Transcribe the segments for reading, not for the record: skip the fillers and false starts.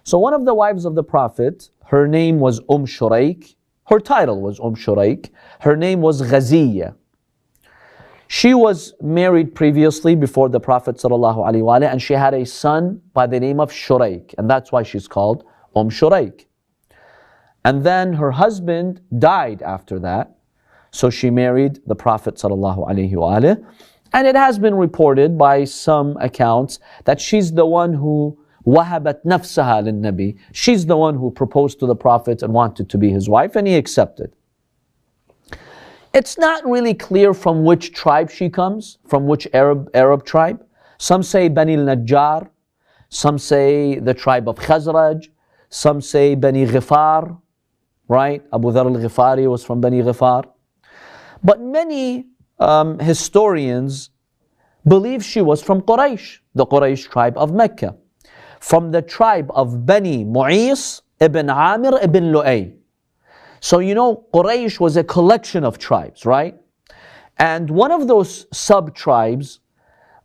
So one of the wives of the Prophet, her name was Shurayk. Her title was Shurayk. Her name was Ghaziyya. She was married previously before the Prophet ﷺ, and she had a son by the name of Shurayk, and that's why she's called Shurayk. And then her husband died after that, so she married the Prophet ﷺ. And it has been reported by some accounts that she's the one who wahabat nafsaha lin-nabi. She's the one who proposed to the Prophet and wanted to be his wife, and he accepted. It's not really clear from which tribe she comes, from which Arab tribe. Some say Bani al-Najjar, some say the tribe of Khazraj, some say Bani Ghifar, right? Abu Dhar al-Ghifari was from Bani Ghifar. But many historians believe she was from Quraysh, the Quraysh tribe of Mecca, from the tribe of Bani Mu'is ibn Amir ibn Lu'ay. So you know, Quraysh was a collection of tribes, right? And one of those sub-tribes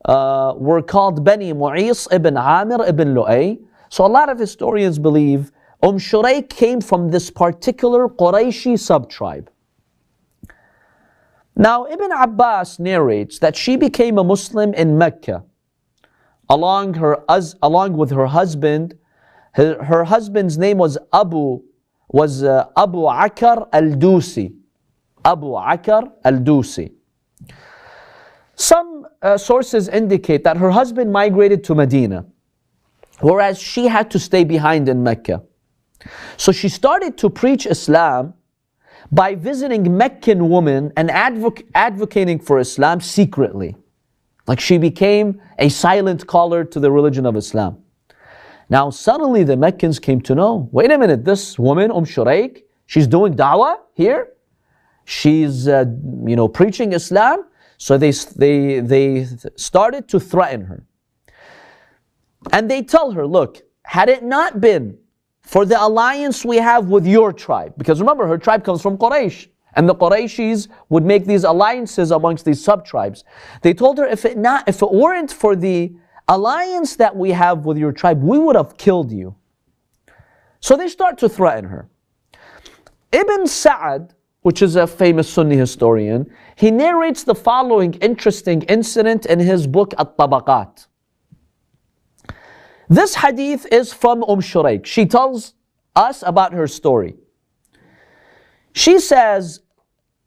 were called Bani Mu'is ibn Amir ibn Lu'ay. So a lot of historians believe Shurayk came from this particular Qurayshi sub-tribe. Now, Ibn Abbas narrates that she became a Muslim in Mecca along with her husband. Her husband's name was Abu Akar al-Dusi. Abu Akar al-Dusi. Some sources indicate that her husband migrated to Medina, whereas she had to stay behind in Mecca. So she started to preach Islam by visiting Meccan women and advocating for Islam secretly. Like she became a silent caller to the religion of Islam. Now suddenly the Meccans came to know, wait a minute, this woman, Shurayk, she's doing da'wah here? She's preaching Islam? So they started to threaten her. And they tell her, look, had it not been for the alliance we have with your tribe, because remember, her tribe comes from Quraysh, and the Qurayshis would make these alliances amongst these sub-tribes. They told her, if it weren't for the alliance that we have with your tribe, we would have killed you. So they start to threaten her. Ibn Sa'ad, which is a famous Sunni historian, he narrates the following interesting incident in his book At-Tabaqat. This hadith is from Shurayk. She tells us about her story. She says,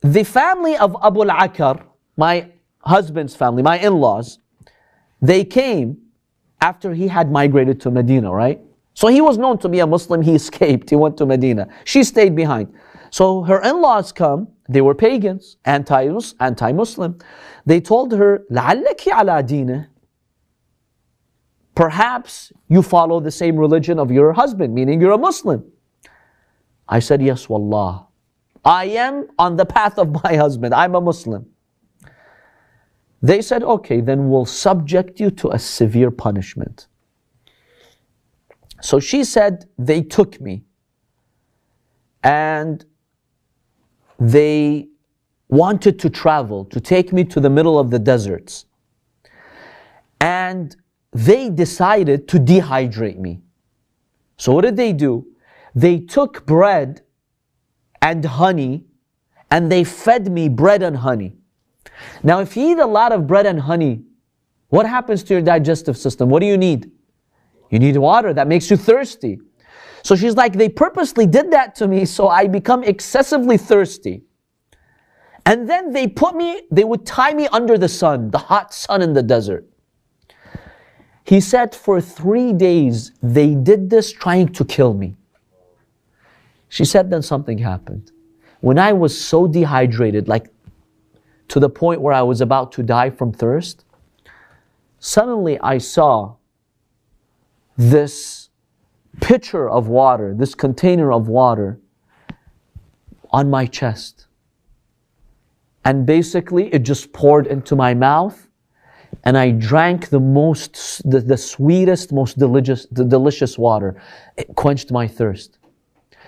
the family of Abu al-Akar, my husband's family, my in-laws, they came after he had migrated to Medina, right? So he was known to be a Muslim, he escaped, he went to Medina. She stayed behind. So her in-laws come, they were pagans, anti-Muslim. They told her, لَعَلَّكِ عَلَى دِينِهِ, perhaps you follow the same religion of your husband, meaning you're a Muslim. I said, yes, wallah. I am on the path of my husband. I'm a Muslim. They said, okay, then we'll subject you to a severe punishment. So she said, they took me and they wanted to travel, to take me to the middle of the deserts. And they decided to dehydrate me. So what did they do? They took bread and honey and they fed me bread and honey. Now if you eat a lot of bread and honey, what happens to your digestive system? What do you need? You need water. That makes you thirsty. So she's like, they purposely did that to me so I become excessively thirsty. And then they would tie me under the sun, the hot sun in the desert. He said, for 3 days, they did this trying to kill me. She said, then something happened. When I was so dehydrated, like to the point where I was about to die from thirst, suddenly I saw this pitcher of water, this container of water on my chest. And basically, it just poured into my mouth. And I drank the sweetest, most delicious water. It quenched my thirst.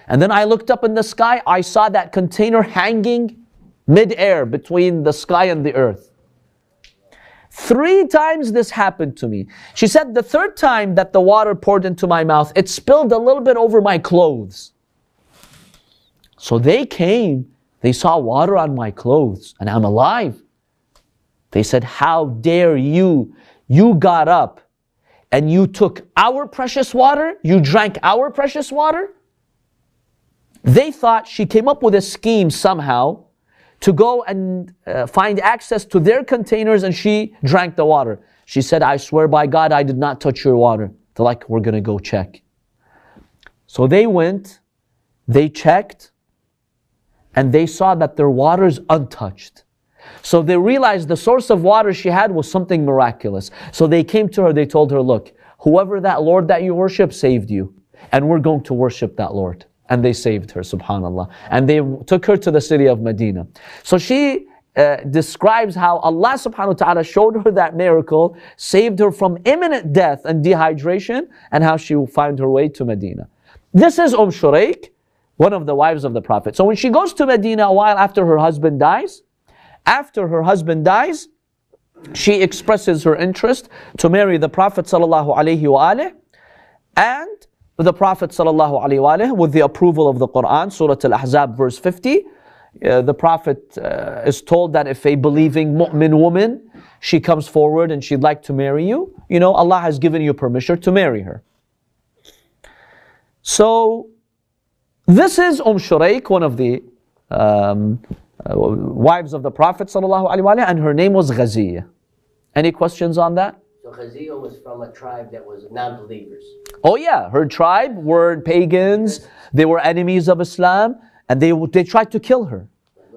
And then I looked up in the sky, I saw that container hanging mid-air between the sky and the earth. 3 times this happened to me. She said, the 3rd time that the water poured into my mouth, it spilled a little bit over my clothes. So they came, they saw water on my clothes, and I'm alive. They said, how dare you? You got up and you took our precious water, you drank our precious water. They thought she came up with a scheme somehow to go and find access to their containers, and she drank the water. She said, I swear by God, I did not touch your water. They're like, we're going to go check. So they went, they checked, and they saw that their water is untouched. So they realized the source of water she had was something miraculous. So they came to her, they told her, look, whoever that Lord that you worship saved you, and we're going to worship that Lord. And they saved her, subhanAllah. And they took her to the city of Medina. So she describes how Allah subhanahu wa ta'ala showed her that miracle, saved her from imminent death and dehydration, and how she will find her way to Medina. This is Shurayk, one of the wives of the Prophet. So when she goes to Medina a while after her husband dies, she expresses her interest to marry the Prophet sallallahu alaihi wasallam, and the Prophet sallallahu alaihi wasallam, with the approval of the Quran, Surah Al-Ahzab verse 50, the Prophet is told that if a believing mu'min woman, she comes forward and she'd like to marry you, Allah has given you permission to marry her. So this is Shurayk, one of the wives of the Prophet sallallahu alaihi wasallam, and her name was Ghaziyah. Any questions on that? So Ghaziyah was from a tribe that was non-believers. Oh yeah, her tribe were pagans, they were enemies of Islam, and they tried to kill her.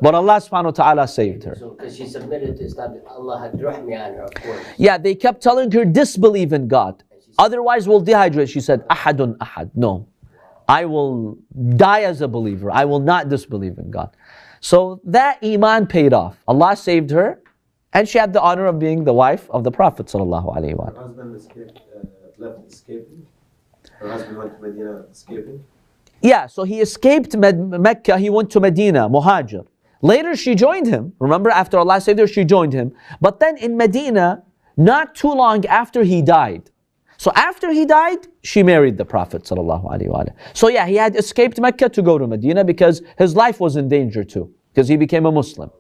But Allah subhanahu wa ta'ala saved her. So because she submitted to Islam, Allah had rahmi on her, of course. Yeah, they kept telling her, disbelieve in God. Otherwise we'll dehydrate. She said, ahadun ahad. No, I will die as a believer. I will not disbelieve in God. So that iman paid off. Allah saved her, and she had the honor of being the wife of the Prophet sallallahu alaihi wasallam. Her husband left escaping. Her husband went to Medina escaping. Yeah, so he escaped Mecca, he went to Medina, Muhajir. Later she joined him. Remember, after Allah saved her, she joined him. But then in Medina, not too long after he died. So after he died, she married the Prophet sallallahu alaihi wasallam. So yeah, he had escaped Mecca to go to Medina because his life was in danger too, because he became a Muslim.